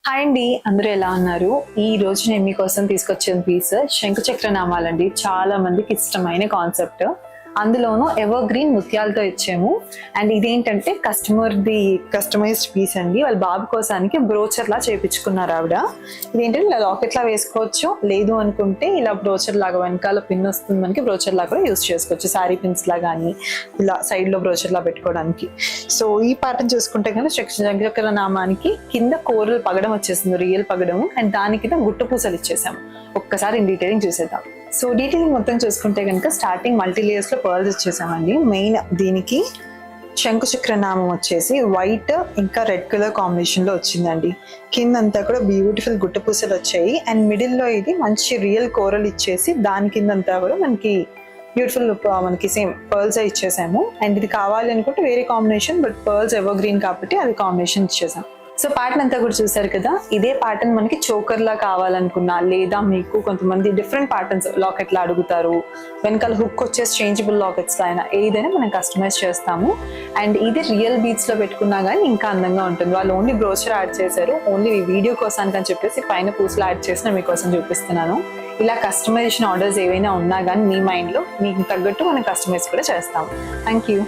Hi అండి, అందరూ ఎలా ఉన్నారు? ఈ రోజు నేను మీకోసం తీసుకొచ్చిన పీస్ శంకు చక్ర నామాలండి. చాలా మందికి ఇష్టమైన కాన్సెప్ట్. అందులోనూ ఎవర్ గ్రీన్ ముత్యాలతో ఇచ్చాము. అండ్ ఇదేంటంటే కస్టమైజ్డ్ పీస్ అండి. వాళ్ళ బాబు కోసానికి బ్రోచర్ లా చేయించుకున్నారు ఆవిడ. ఇదేంటంటే ఇలా లాకెట్ లా వేసుకోవచ్చు, లేదు అనుకుంటే ఇలా బ్రోచర్ లాగా వెనకాల పిన్ వస్తుంది మనకి, బ్రోచర్ లాగా కూడా యూస్ చేసుకోవచ్చు. శారీ పిన్స్ లా కానీ ఇలా సైడ్ లో బ్రోచర్ లా పెట్టుకోవడానికి. సో ఈ ప్యాటర్న్ చూసుకుంటే కనుక శంకుచక్ర నామానికి కింద కోరలు పగడం వచ్చేసింది, రియల్ పగడం. అండ్ దాని కింద గుట్ట పూసలు ఇచ్చేసాము. ఒక్కసారి ఇన్ డీటెయిలింగ్ చూసేద్దాం. సో డీటెయిలింగ్ మొత్తం చూసుకుంటే కనుక స్టార్టింగ్ మల్టీ లేయర్స్ లో పర్ల్స్ ఇచ్చేసామండి. మెయిన్ దీనికి శంకు చక్ర నామం వచ్చేసి వైట్ ఇంకా రెడ్ కలర్ కాంబినేషన్ లో వచ్చిందండి. కిందంతా కూడా బ్యూటిఫుల్ గుట్ట పూసలు వచ్చాయి. అండ్ మిడిల్ లో ఇది మంచి రియల్ కోరల్ ఇచ్చేసి దాని కిందంతా కూడా మనకి బ్యూటిఫుల్ మనకి సేమ్ పర్ల్స్ ఇచ్చేసాము. అండ్ ఇది కావాలి అనుకుంటే వేరే combination, but pearls ever green కాబట్టి అది కాంబినేషన్ ఇచ్చేసాం. సో ప్యాటర్న్ అంతా కూడా చూసారు కదా. ఇదే ప్యాటర్న్ మనకి చోకర్ లా కావాలనుకున్నా, లేదా మీకు కొంతమంది డిఫరెంట్ ప్యాటర్న్స్ లాకెట్ లా అడుగుతారు, వెనకాల హుక్ వచ్చేసి చేంజబుల్ లాకెట్స్ లా అయినా ఏదైనా మనం కస్టమైజ్ చేస్తాము. అండ్ ఇది రియల్ బీట్స్ లో పెట్టుకున్నా కానీ ఇంకా అందంగా ఉంటుంది. వాళ్ళు ఓన్లీ బ్రోచర్ యాడ్ చేశారు, ఓన్లీ వీడియో కోసానికి అని చెప్పేసి పైన పూసలు యాడ్ చేసి మీకోసం చూపిస్తున్నాను. ఇలా కస్టమైజేషన్ ఆర్డర్స్ ఏవైనా ఉన్నా కానీ మీ మైండ్ లో మీకు తగ్గట్టు మనం కస్టమైజ్ కూడా చేస్తాము. Thank you.